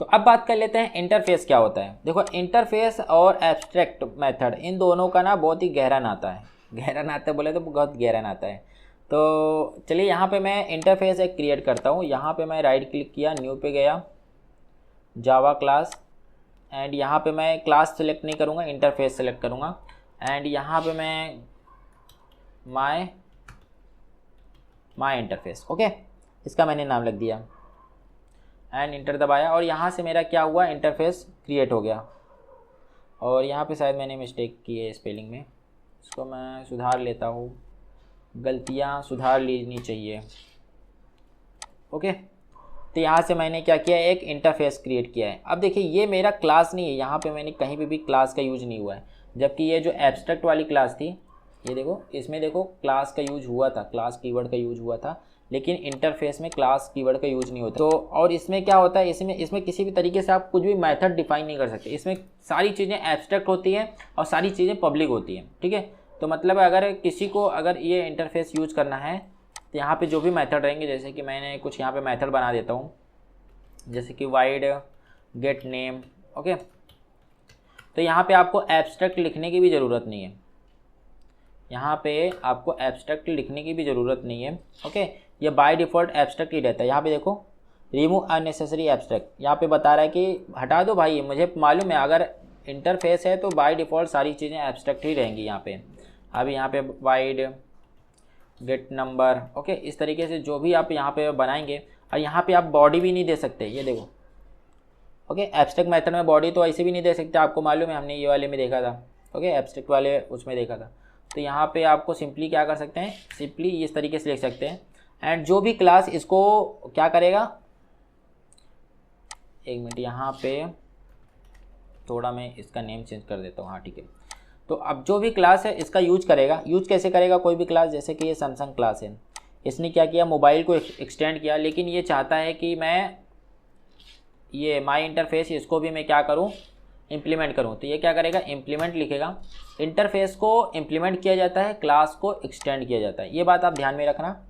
तो अब बात कर लेते हैं इंटरफेस क्या होता है। देखो इंटरफेस और एब्स्ट्रैक्ट मेथड इन दोनों का ना बहुत ही गहरा नाता है। गहरा नाता बोले तो बहुत गहरा नाता है। तो चलिए यहाँ पे मैं इंटरफेस एक क्रिएट करता हूँ। यहाँ पे मैं राइट क्लिक किया, न्यू पे गया, जावा क्लास, एंड यहाँ पे मैं क्लास सेलेक्ट नहीं करूँगा, इंटरफेस सेलेक्ट करूँगा। एंड यहाँ पे मैं माय इंटरफेस, ओके, इसका मैंने नाम लिख दिया एंड इंटर दबाया और यहाँ से मेरा क्या हुआ, इंटरफेस क्रिएट हो गया। और यहाँ पे शायद मैंने मिस्टेक की है स्पेलिंग में, इसको मैं सुधार लेता हूँ, गलतियाँ सुधार लेनी चाहिए, ओके। तो यहाँ से मैंने क्या किया, एक इंटरफेस क्रिएट किया है। अब देखिए ये मेरा क्लास नहीं है, यहाँ पे मैंने कहीं पे भी क्लास का यूज नहीं हुआ है। जबकि ये जो एब्स्ट्रैक्ट वाली क्लास थी, ये देखो इसमें देखो क्लास का यूज हुआ था, क्लास कीवर्ड का यूज हुआ था, लेकिन इंटरफेस में क्लास कीवर्ड का यूज नहीं होता। तो और इसमें क्या होता है, इसमें किसी भी तरीके से आप कुछ भी मेथड डिफाइन नहीं कर सकते। इसमें सारी चीज़ें एब्स्ट्रैक्ट होती हैं और सारी चीज़ें पब्लिक होती हैं, ठीक है। तो मतलब अगर किसी को अगर ये इंटरफेस यूज करना है तो यहाँ पे जो भी मेथड रहेंगे, जैसे कि मैंने कुछ यहाँ पे मेथड बना देता हूँ, जैसे कि वाइड गेट नेम, ओके। तो यहाँ पे आपको एब्स्ट्रैक्ट लिखने की भी ज़रूरत नहीं है, यहाँ पे आपको एब्स्ट्रैक्ट लिखने की भी ज़रूरत नहीं है, ओके। ये बाय डिफ़ॉल्ट एब्स्ट्रैक्ट ही रहता है। यहाँ पे देखो रिमूव अननेसेसरी एब्स्ट्रैक्ट, यहाँ पे बता रहा है कि हटा दो भाई, मुझे मालूम है अगर इंटरफेस है तो बाय डिफ़ॉल्ट सारी चीज़ें एब्स्ट्रैक्ट ही रहेंगी यहाँ पे। अब यहाँ पे वाइड गेट नंबर, ओके, इस तरीके से जो भी आप यहाँ पे बनाएंगे। और यहाँ पे आप बॉडी भी नहीं दे सकते, ये देखो, ओके। एब्स्ट्रैक्ट मेथड में बॉडी तो ऐसे भी नहीं दे सकते, आपको मालूम है, हमने ये वाले में देखा था, ओके, एब्स्ट्रैक्ट वाले उसमें देखा था। तो यहाँ पे आपको सिंपली क्या कर सकते हैं, सिंपली इस तरीके से लिख सकते हैं। एंड जो भी क्लास इसको क्या करेगा, एक मिनट, यहाँ पे थोड़ा मैं इसका नेम चेंज कर देता हूँ, हाँ ठीक है। तो अब जो भी क्लास है इसका यूज करेगा, यूज कैसे करेगा कोई भी क्लास, जैसे कि ये सैमसंग क्लास है, इसने क्या किया, मोबाइल को एक्सटेंड किया, लेकिन ये चाहता है कि मैं ये माई इंटरफेस इसको भी मैं क्या करूँ, इम्प्लीमेंट करूँ। तो ये क्या करेगा, इम्प्लीमेंट लिखेगा। इंटरफेस को इम्प्लीमेंट किया जाता है, क्लास को एक्सटेंड किया जाता है, ये बात आप ध्यान में रखना।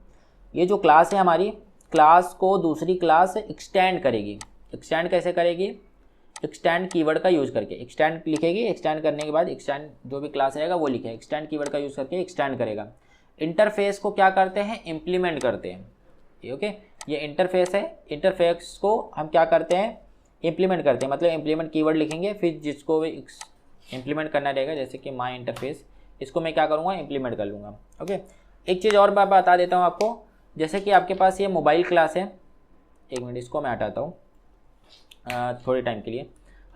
ये जो क्लास है हमारी, क्लास को दूसरी क्लास एक्सटेंड करेगी। एक्सटेंड कैसे करेगी, एक्सटेंड कीवर्ड का यूज़ करके एक्सटेंड लिखेगी, एक्सटेंड करने के बाद एक्सटेंड जो भी क्लास रहेगा वो लिखेगा, एक्सटेंड कीवर्ड का यूज़ करके एक्सटेंड करेगा। इंटरफेस को क्या करते हैं, इम्प्लीमेंट करते हैं, ओके। ये इंटरफेस है, इंटरफेस को हम क्या करते हैं, इम्प्लीमेंट करते हैं। मतलब इम्प्लीमेंट कीवर्ड लिखेंगे, फिर जिसको भी इम्प्लीमेंट करना रहेगा, जैसे कि माई इंटरफेस, इसको मैं क्या करूँगा, इम्प्लीमेंट कर लूँगा, ओके। एक चीज़ और मैं बता देता हूँ आपको, जैसे कि आपके पास ये मोबाइल क्लास है, एक मिनट इसको मैं हटाता हूँ थोड़े टाइम के लिए।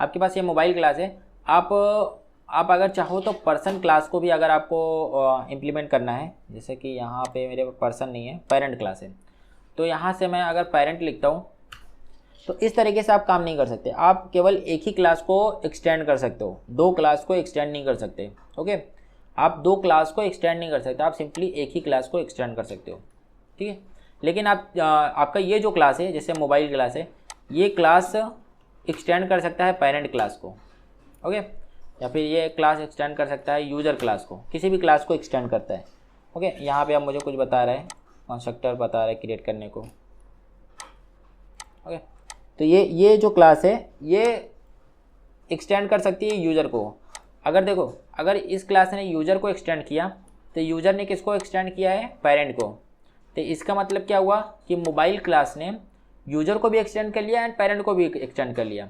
आपके पास ये मोबाइल क्लास है, आप अगर चाहो तो पर्सन क्लास को भी अगर आपको इम्प्लीमेंट करना है, जैसे कि यहाँ पे मेरे पर्सन नहीं है, पेरेंट क्लास है, तो यहाँ से मैं अगर पेरेंट लिखता हूँ तो इस तरीके से आप काम नहीं कर सकते। आप केवल एक ही क्लास को एक्सटेंड कर सकते हो, दो क्लास को एक्सटेंड नहीं कर सकते, ओके। आप दो क्लास को एक्सटेंड नहीं कर सकते, आप सिंपली एक ही क्लास को एक्सटेंड कर सकते हो, ठीक है। लेकिन आपका ये जो क्लास है, जैसे मोबाइल क्लास है, ये क्लास एक्सटेंड कर सकता है पेरेंट क्लास को, ओके, या फिर ये क्लास एक्सटेंड कर सकता है यूज़र क्लास को, किसी भी क्लास को एक्सटेंड करता है, ओके। यहाँ पे अब मुझे कुछ बता रहा है, कंस्ट्रक्टर बता रहा है क्रिएट करने को, ओके। तो ये जो क्लास है ये एक्सटेंड कर सकती है यूज़र को। अगर देखो, अगर इस क्लास ने यूज़र को एक्सटेंड किया तो यूज़र ने किसको एक्सटेंड किया है, पेरेंट को। तो इसका मतलब क्या हुआ कि मोबाइल क्लास ने यूज़र को भी एक्सटेंड कर लिया एंड पेरेंट को भी एक्सटेंड कर लिया।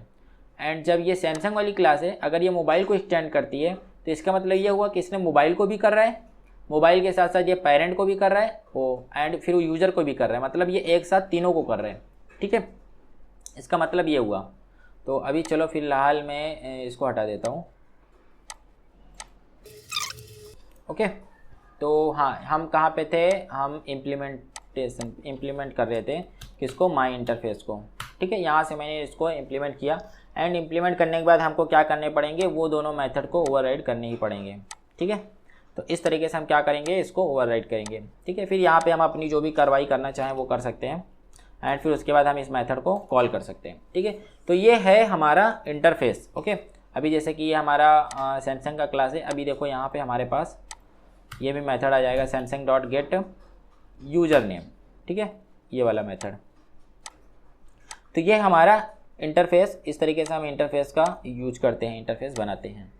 एंड जब ये सैमसंग वाली क्लास है, अगर ये मोबाइल को एक्सटेंड करती है तो इसका मतलब ये हुआ कि इसने मोबाइल को भी कर रहा है, मोबाइल के साथ साथ ये पेरेंट को भी कर रहा है वो, एंड फिर वो यूज़र को भी कर रहा है, मतलब ये एक साथ तीनों को कर रहे हैं, ठीक है। इसका मतलब ये हुआ। तो अभी चलो फिलहाल मैं इसको हटा देता हूँ, ओके। तो हाँ, हम कहाँ पे थे, हम इम्प्लीमेंट कर रहे थे किसको, माई इंटरफेस को, ठीक है। यहाँ से मैंने इसको इम्प्लीमेंट किया एंड इम्प्लीमेंट करने के बाद हमको क्या करने पड़ेंगे, वो दोनों मेथड को ओवरराइड करने ही पड़ेंगे, ठीक है। तो इस तरीके से हम क्या करेंगे, इसको ओवरराइड करेंगे, ठीक है। फिर यहाँ पे हम अपनी जो भी कार्रवाई करना चाहें वो कर सकते हैं एंड फिर उसके बाद हम इस मेथड को कॉल कर सकते हैं, ठीक है। तो ये है हमारा इंटरफेस, ओके। अभी जैसे कि ये हमारा सैमसंग का क्लास है, अभी देखो यहाँ पे हमारे पास ये भी मेथड आ जाएगा, Samsung dot gate user name, ठीक है, ये वाला मेथड। तो ये हमारा इंटरफेस, इस तरीके से हम इंटरफेस का यूज करते हैं, इंटरफेस बनाते हैं।